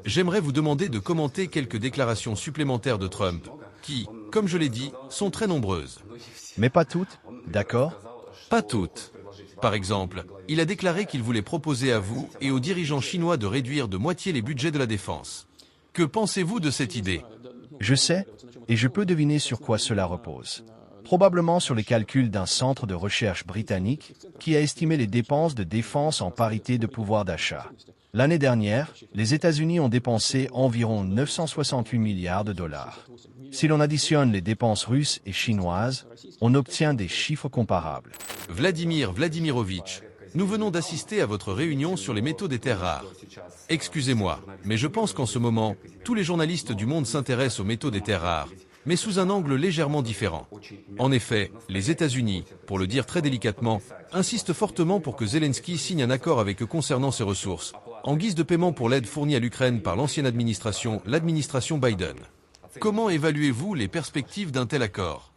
j'aimerais vous demander de commenter quelques déclarations supplémentaires de Trump, qui, comme je l'ai dit, sont très nombreuses. Mais pas toutes, d'accord? Pas toutes. Par exemple, il a déclaré qu'il voulait proposer à vous et aux dirigeants chinois de réduire de moitié les budgets de la défense. Que pensez-vous de cette idée? Je sais, et je peux deviner sur quoi cela repose. Probablement sur les calculs d'un centre de recherche britannique qui a estimé les dépenses de défense en parité de pouvoir d'achat. L'année dernière, les États-Unis ont dépensé environ 968 milliards de dollars. Si l'on additionne les dépenses russes et chinoises, on obtient des chiffres comparables. Vladimir Vladimirovitch, nous venons d'assister à votre réunion sur les métaux des terres rares. Excusez-moi, mais je pense qu'en ce moment, tous les journalistes du monde s'intéressent aux métaux des terres rares, mais sous un angle légèrement différent. En effet, les États-Unis, pour le dire très délicatement, insistent fortement pour que Zelensky signe un accord avec eux concernant ses ressources, en guise de paiement pour l'aide fournie à l'Ukraine par l'ancienne administration, l'administration Biden. Comment évaluez-vous les perspectives d'un tel accord?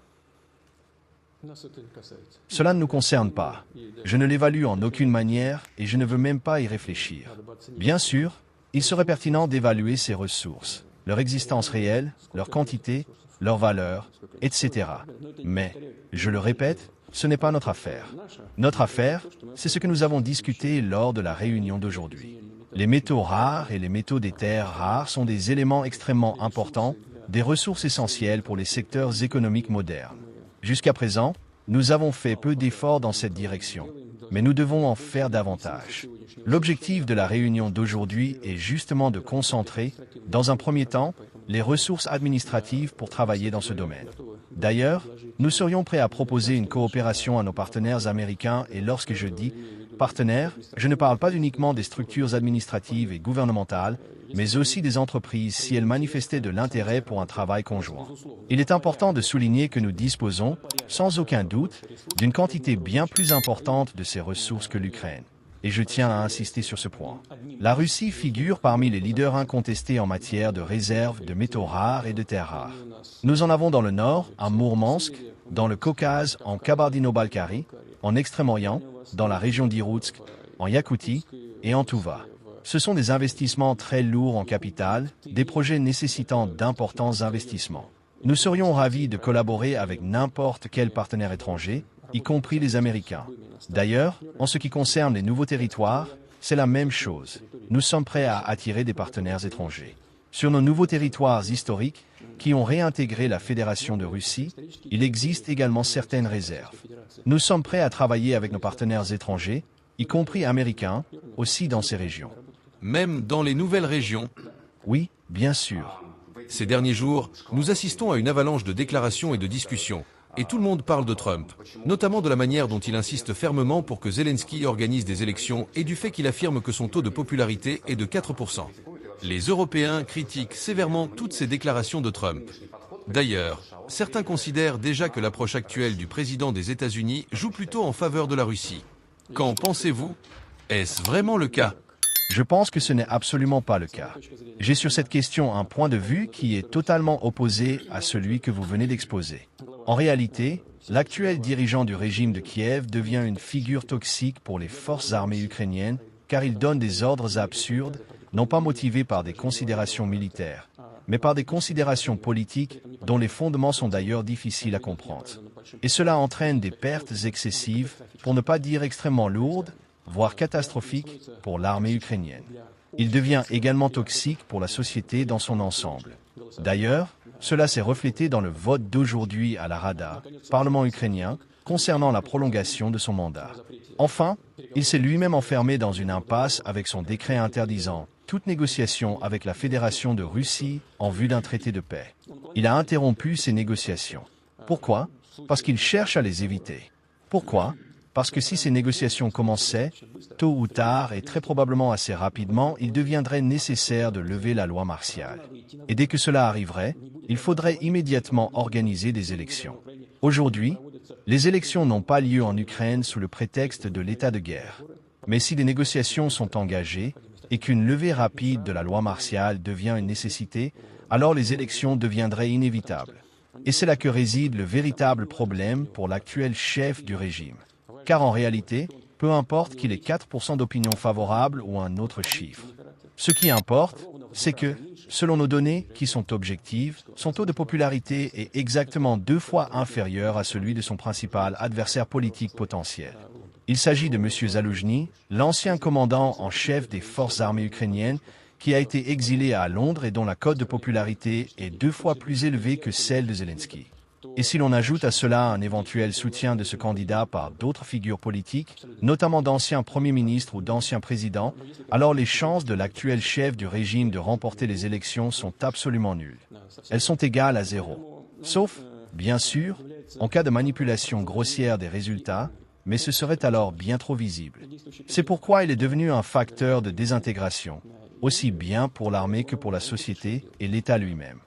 Cela ne nous concerne pas. Je ne l'évalue en aucune manière et je ne veux même pas y réfléchir. Bien sûr, il serait pertinent d'évaluer ces ressources, leur existence réelle, leur quantité, leur valeur, etc. Mais, je le répète, ce n'est pas notre affaire. Notre affaire, c'est ce que nous avons discuté lors de la réunion d'aujourd'hui. Les métaux rares et les métaux des terres rares sont des éléments extrêmement importants, des ressources essentielles pour les secteurs économiques modernes. Jusqu'à présent, nous avons fait peu d'efforts dans cette direction, mais nous devons en faire davantage. L'objectif de la réunion d'aujourd'hui est justement de concentrer, dans un premier temps, les ressources administratives pour travailler dans ce domaine. D'ailleurs, nous serions prêts à proposer une coopération à nos partenaires américains et lorsque je dis partenaires, je ne parle pas uniquement des structures administratives et gouvernementales, mais aussi des entreprises si elles manifestaient de l'intérêt pour un travail conjoint. Il est important de souligner que nous disposons, sans aucun doute, d'une quantité bien plus importante de ces ressources que l'Ukraine. Et je tiens à insister sur ce point. La Russie figure parmi les leaders incontestés en matière de réserve de métaux rares et de terres rares. Nous en avons dans le nord, à Mourmansk, dans le Caucase, en Kabardino-Balkarie, en Extrême-Orient, dans la région d'Irkoutsk, en Yakoutie et en Touva. Ce sont des investissements très lourds en capital, des projets nécessitant d'importants investissements. Nous serions ravis de collaborer avec n'importe quel partenaire étranger, y compris les Américains. D'ailleurs, en ce qui concerne les nouveaux territoires, c'est la même chose. Nous sommes prêts à attirer des partenaires étrangers. Sur nos nouveaux territoires historiques, qui ont réintégré la Fédération de Russie, il existe également certaines réserves. Nous sommes prêts à travailler avec nos partenaires étrangers, y compris américains, aussi dans ces régions. Même dans les nouvelles régions? Oui, bien sûr. Ces derniers jours, nous assistons à une avalanche de déclarations et de discussions, et tout le monde parle de Trump, notamment de la manière dont il insiste fermement pour que Zelensky organise des élections et du fait qu'il affirme que son taux de popularité est de 4%. Les Européens critiquent sévèrement toutes ces déclarations de Trump. D'ailleurs, certains considèrent déjà que l'approche actuelle du président des États-Unis joue plutôt en faveur de la Russie. Qu'en pensez-vous? Est-ce vraiment le cas? Je pense que ce n'est absolument pas le cas. J'ai sur cette question un point de vue qui est totalement opposé à celui que vous venez d'exposer. En réalité, l'actuel dirigeant du régime de Kiev devient une figure toxique pour les forces armées ukrainiennes car il donne des ordres absurdes, non pas motivés par des considérations militaires, mais par des considérations politiques dont les fondements sont d'ailleurs difficiles à comprendre. Et cela entraîne des pertes excessives, pour ne pas dire extrêmement lourdes, voire catastrophique pour l'armée ukrainienne. Il devient également toxique pour la société dans son ensemble. D'ailleurs, cela s'est reflété dans le vote d'aujourd'hui à la Rada, Parlement ukrainien, concernant la prolongation de son mandat. Enfin, il s'est lui-même enfermé dans une impasse avec son décret interdisant toute négociation avec la Fédération de Russie en vue d'un traité de paix. Il a interrompu ces négociations. Pourquoi? Parce qu'il cherche à les éviter. Pourquoi? Parce que si ces négociations commençaient, tôt ou tard et très probablement assez rapidement, il deviendrait nécessaire de lever la loi martiale. Et dès que cela arriverait, il faudrait immédiatement organiser des élections. Aujourd'hui, les élections n'ont pas lieu en Ukraine sous le prétexte de l'état de guerre. Mais si les négociations sont engagées et qu'une levée rapide de la loi martiale devient une nécessité, alors les élections deviendraient inévitables. Et c'est là que réside le véritable problème pour l'actuel chef du régime. Car en réalité, peu importe qu'il ait 4% d'opinion favorable ou un autre chiffre. Ce qui importe, c'est que, selon nos données, qui sont objectives, son taux de popularité est exactement 2 fois inférieur à celui de son principal adversaire politique potentiel. Il s'agit de M. Zaloujny, l'ancien commandant en chef des forces armées ukrainiennes, qui a été exilé à Londres et dont la cote de popularité est 2 fois plus élevée que celle de Zelensky. Et si l'on ajoute à cela un éventuel soutien de ce candidat par d'autres figures politiques, notamment d'anciens premiers ministres ou d'anciens présidents, alors les chances de l'actuel chef du régime de remporter les élections sont absolument nulles. Elles sont égales à 0. Sauf, bien sûr, en cas de manipulation grossière des résultats, mais ce serait alors bien trop visible. C'est pourquoi il est devenu un facteur de désintégration, aussi bien pour l'armée que pour la société et l'État lui-même.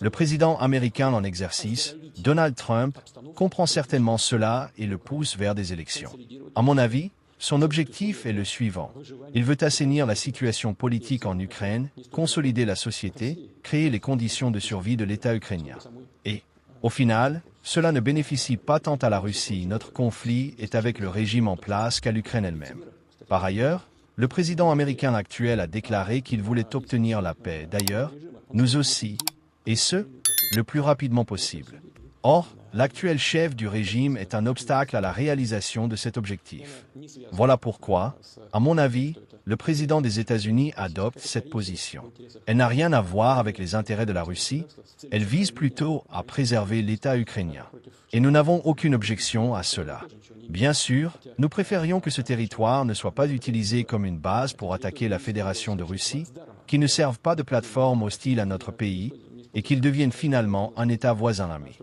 Le président américain en exercice, Donald Trump, comprend certainement cela et le pousse vers des élections. À mon avis, son objectif est le suivant. Il veut assainir la situation politique en Ukraine, consolider la société, créer les conditions de survie de l'État ukrainien. Et, au final, cela ne bénéficie pas tant à la Russie. Notre conflit est avec le régime en place qu'à l'Ukraine elle-même. Par ailleurs, le président américain actuel a déclaré qu'il voulait obtenir la paix. D'ailleurs, nous aussi, et ce, le plus rapidement possible. Or, l'actuel chef du régime est un obstacle à la réalisation de cet objectif. Voilà pourquoi, à mon avis, le président des États-Unis adopte cette position. Elle n'a rien à voir avec les intérêts de la Russie, elle vise plutôt à préserver l'État ukrainien. Et nous n'avons aucune objection à cela. Bien sûr, nous préférions que ce territoire ne soit pas utilisé comme une base pour attaquer la Fédération de Russie, qu'il ne serve pas de plateforme hostile à notre pays, et qu'il devienne finalement un État voisin ami.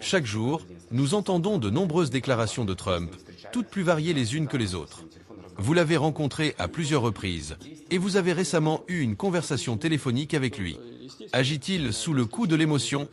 Chaque jour, nous entendons de nombreuses déclarations de Trump, toutes plus variées les unes que les autres. Vous l'avez rencontré à plusieurs reprises, et vous avez récemment eu une conversation téléphonique avec lui. Agit-il sous le coup de l'émotion?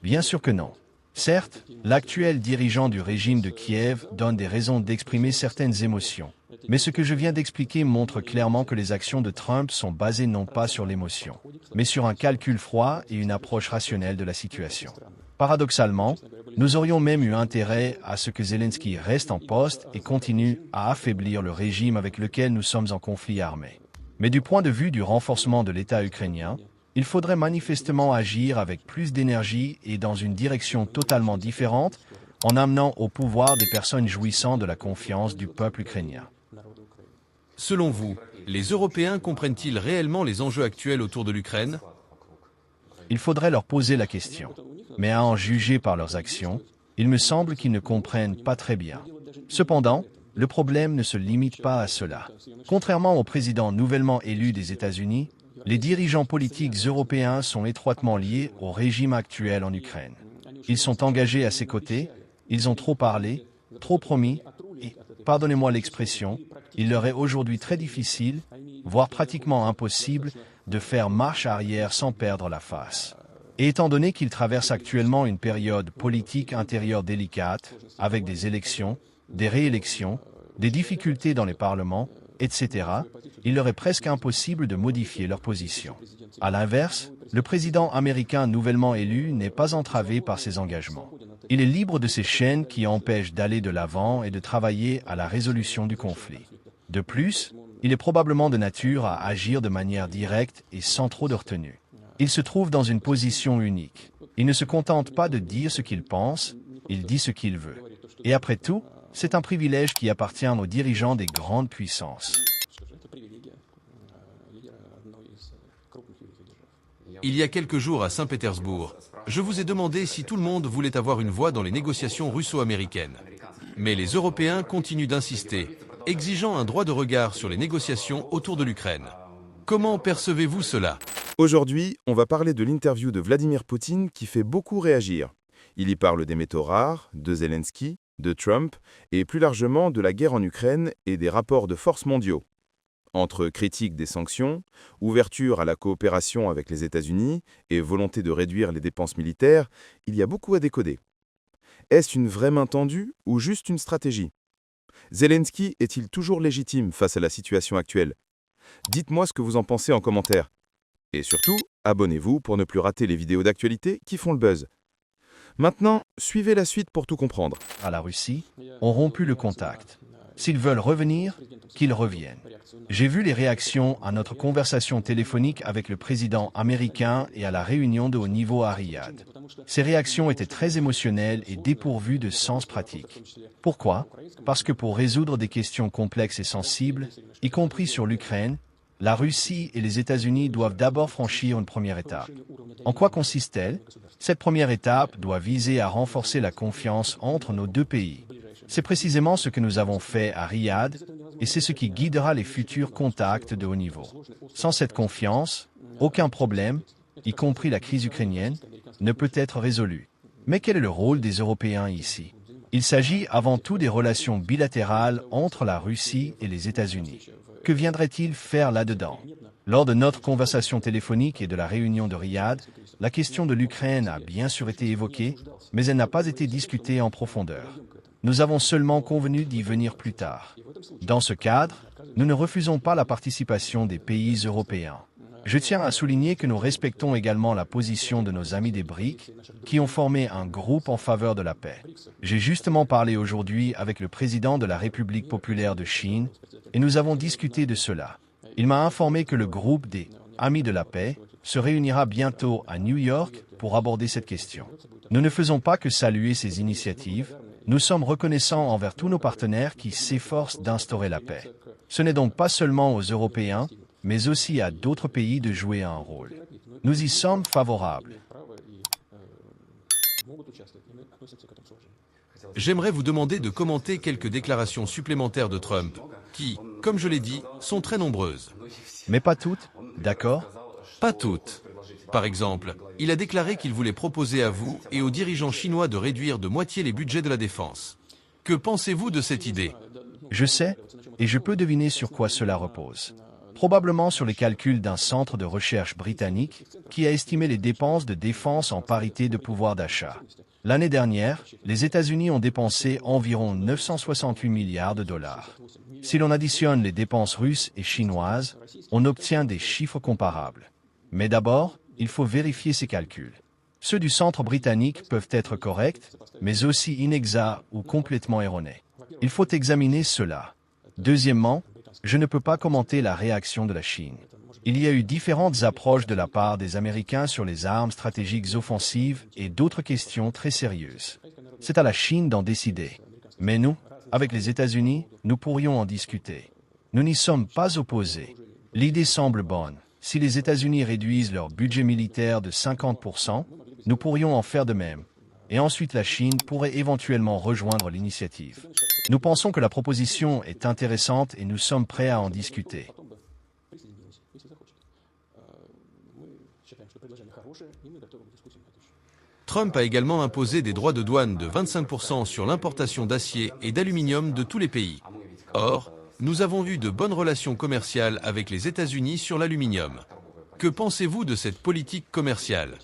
Bien sûr que non. Certes, l'actuel dirigeant du régime de Kiev donne des raisons d'exprimer certaines émotions. Mais ce que je viens d'expliquer montre clairement que les actions de Trump sont basées non pas sur l'émotion, mais sur un calcul froid et une approche rationnelle de la situation. Paradoxalement, nous aurions même eu intérêt à ce que Zelensky reste en poste et continue à affaiblir le régime avec lequel nous sommes en conflit armé. Mais du point de vue du renforcement de l'État ukrainien, il faudrait manifestement agir avec plus d'énergie et dans une direction totalement différente, en amenant au pouvoir des personnes jouissant de la confiance du peuple ukrainien. Selon vous, les Européens comprennent-ils réellement les enjeux actuels autour de l'Ukraine? Il faudrait leur poser la question. Mais à en juger par leurs actions, il me semble qu'ils ne comprennent pas très bien. Cependant, le problème ne se limite pas à cela. Contrairement au président nouvellement élu des États-Unis, les dirigeants politiques européens sont étroitement liés au régime actuel en Ukraine. Ils sont engagés à ses côtés, ils ont trop parlé, trop promis, et, pardonnez-moi l'expression, il leur est aujourd'hui très difficile, voire pratiquement impossible, de faire marche arrière sans perdre la face. Et étant donné qu'ils traversent actuellement une période politique intérieure délicate, avec des élections, des réélections, des difficultés dans les parlements, etc., il leur est presque impossible de modifier leur position. À l'inverse, le président américain nouvellement élu n'est pas entravé par ses engagements. Il est libre de ces chaînes qui empêchent d'aller de l'avant et de travailler à la résolution du conflit. De plus, il est probablement de nature à agir de manière directe et sans trop de retenue. Il se trouve dans une position unique. Il ne se contente pas de dire ce qu'il pense, il dit ce qu'il veut. Et après tout, c'est un privilège qui appartient aux dirigeants des grandes puissances. Il y a quelques jours à Saint-Pétersbourg, je vous ai demandé si tout le monde voulait avoir une voix dans les négociations russo-américaines. Mais les Européens continuent d'insister, exigeant un droit de regard sur les négociations autour de l'Ukraine. Comment percevez-vous cela? Aujourd'hui, on va parler de l'interview de Vladimir Poutine qui fait beaucoup réagir. Il y parle des métaux rares, de Zelensky, de Trump et plus largement de la guerre en Ukraine et des rapports de force mondiaux. Entre critique des sanctions, ouverture à la coopération avec les États-Unis et volonté de réduire les dépenses militaires, il y a beaucoup à décoder. Est-ce une vraie main tendue ou juste une stratégie? Zelensky est-il toujours légitime face à la situation actuelle? Dites-moi ce que vous en pensez en commentaire. Et surtout, abonnez-vous pour ne plus rater les vidéos d'actualité qui font le buzz. Maintenant, suivez la suite pour tout comprendre. À la Russie, ont rompu le contact. S'ils veulent revenir, qu'ils reviennent. J'ai vu les réactions à notre conversation téléphonique avec le président américain et à la réunion de haut niveau à Riyad. Ces réactions étaient très émotionnelles et dépourvues de sens pratique. Pourquoi? Parce que pour résoudre des questions complexes et sensibles, y compris sur l'Ukraine, la Russie et les États-Unis doivent d'abord franchir une première étape. En quoi consiste-t-elle? Cette première étape doit viser à renforcer la confiance entre nos deux pays. C'est précisément ce que nous avons fait à Riyad, et c'est ce qui guidera les futurs contacts de haut niveau. Sans cette confiance, aucun problème, y compris la crise ukrainienne, ne peut être résolu. Mais quel est le rôle des Européens ici? Il s'agit avant tout des relations bilatérales entre la Russie et les États-Unis. Que viendrait-il faire là-dedans? Lors de notre conversation téléphonique et de la réunion de Riyad, la question de l'Ukraine a bien sûr été évoquée, mais elle n'a pas été discutée en profondeur. Nous avons seulement convenu d'y venir plus tard. Dans ce cadre, nous ne refusons pas la participation des pays européens. Je tiens à souligner que nous respectons également la position de nos amis des BRICS, qui ont formé un groupe en faveur de la paix. J'ai justement parlé aujourd'hui avec le président de la République populaire de Chine, et nous avons discuté de cela. Il m'a informé que le groupe des Amis de la paix se réunira bientôt à New York pour aborder cette question. Nous ne faisons pas que saluer ces initiatives, nous sommes reconnaissants envers tous nos partenaires qui s'efforcent d'instaurer la paix. Ce n'est donc pas seulement aux Européens, mais aussi à d'autres pays de jouer un rôle. Nous y sommes favorables. J'aimerais vous demander de commenter quelques déclarations supplémentaires de Trump, qui, comme je l'ai dit, sont très nombreuses. Mais pas toutes, d'accord? Pas toutes. Par exemple, il a déclaré qu'il voulait proposer à vous et aux dirigeants chinois de réduire de moitié les budgets de la défense. Que pensez-vous de cette idée? Je sais, et je peux deviner sur quoi cela repose. Probablement sur les calculs d'un centre de recherche britannique qui a estimé les dépenses de défense en parité de pouvoir d'achat. L'année dernière, les États-Unis ont dépensé environ 968 milliards de dollars. Si l'on additionne les dépenses russes et chinoises, on obtient des chiffres comparables. Mais d'abord, il faut vérifier ces calculs. Ceux du centre britannique peuvent être corrects, mais aussi inexacts ou complètement erronés. Il faut examiner cela. Deuxièmement, je ne peux pas commenter la réaction de la Chine. Il y a eu différentes approches de la part des Américains sur les armes stratégiques offensives et d'autres questions très sérieuses. C'est à la Chine d'en décider. Mais nous, avec les États-Unis, nous pourrions en discuter. Nous n'y sommes pas opposés. L'idée semble bonne. Si les États-Unis réduisent leur budget militaire de 50%, nous pourrions en faire de même. Et ensuite la Chine pourrait éventuellement rejoindre l'initiative. Nous pensons que la proposition est intéressante et nous sommes prêts à en discuter. Trump a également imposé des droits de douane de 25% sur l'importation d'acier et d'aluminium de tous les pays. Or, nous avons vu de bonnes relations commerciales avec les États-Unis sur l'aluminium. Que pensez-vous de cette politique commerciale?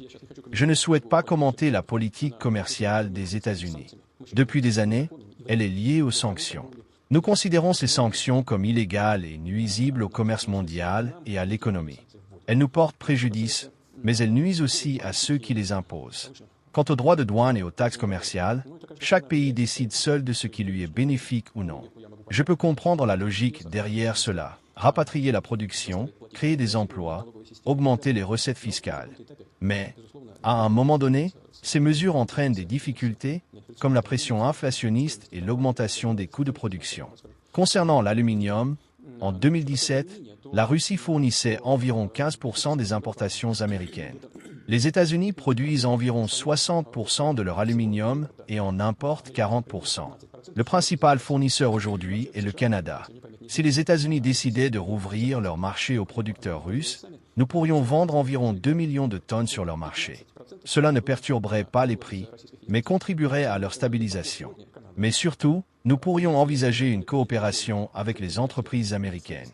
Je ne souhaite pas commenter la politique commerciale des États-Unis. Depuis des années, elle est liée aux sanctions. Nous considérons ces sanctions comme illégales et nuisibles au commerce mondial et à l'économie. Elles nous portent préjudice, mais elles nuisent aussi à ceux qui les imposent. Quant aux droits de douane et aux taxes commerciales, chaque pays décide seul de ce qui lui est bénéfique ou non. Je peux comprendre la logique derrière cela. Rapatrier la production, créer des emplois, augmenter les recettes fiscales. Mais, à un moment donné, ces mesures entraînent des difficultés, comme la pression inflationniste et l'augmentation des coûts de production. Concernant l'aluminium, en 2017, la Russie fournissait environ 15% des importations américaines. Les États-Unis produisent environ 60% de leur aluminium et en importent 40%. Le principal fournisseur aujourd'hui est le Canada. Si les États-Unis décidaient de rouvrir leur marché aux producteurs russes, nous pourrions vendre environ 2 millions de tonnes sur leur marché. Cela ne perturberait pas les prix, mais contribuerait à leur stabilisation. Mais surtout, nous pourrions envisager une coopération avec les entreprises américaines.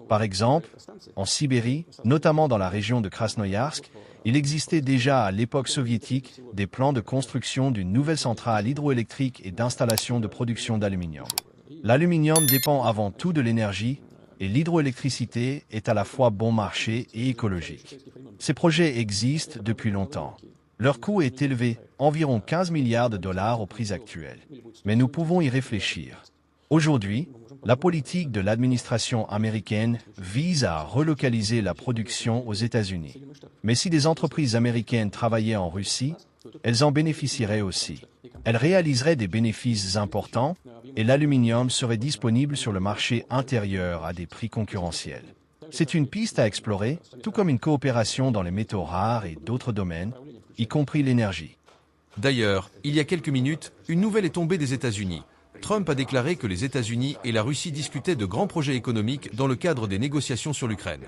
Par exemple, en Sibérie, notamment dans la région de Krasnoïarsk, il existait déjà à l'époque soviétique des plans de construction d'une nouvelle centrale hydroélectrique et d'installation de production d'aluminium. L'aluminium dépend avant tout de l'énergie et l'hydroélectricité est à la fois bon marché et écologique. Ces projets existent depuis longtemps. Leur coût est élevé, environ 15 milliards de dollars au prix actuel. Mais nous pouvons y réfléchir. Aujourd'hui, la politique de l'administration américaine vise à relocaliser la production aux États-Unis. Mais si des entreprises américaines travaillaient en Russie, elles en bénéficieraient aussi. Elles réaliseraient des bénéfices importants et l'aluminium serait disponible sur le marché intérieur à des prix concurrentiels. C'est une piste à explorer, tout comme une coopération dans les métaux rares et d'autres domaines, y compris l'énergie. D'ailleurs, il y a quelques minutes, une nouvelle est tombée des États-Unis. Trump a déclaré que les États-Unis et la Russie discutaient de grands projets économiques dans le cadre des négociations sur l'Ukraine.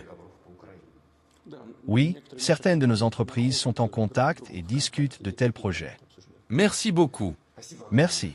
Oui, certaines de nos entreprises sont en contact et discutent de tels projets. Merci beaucoup. Merci.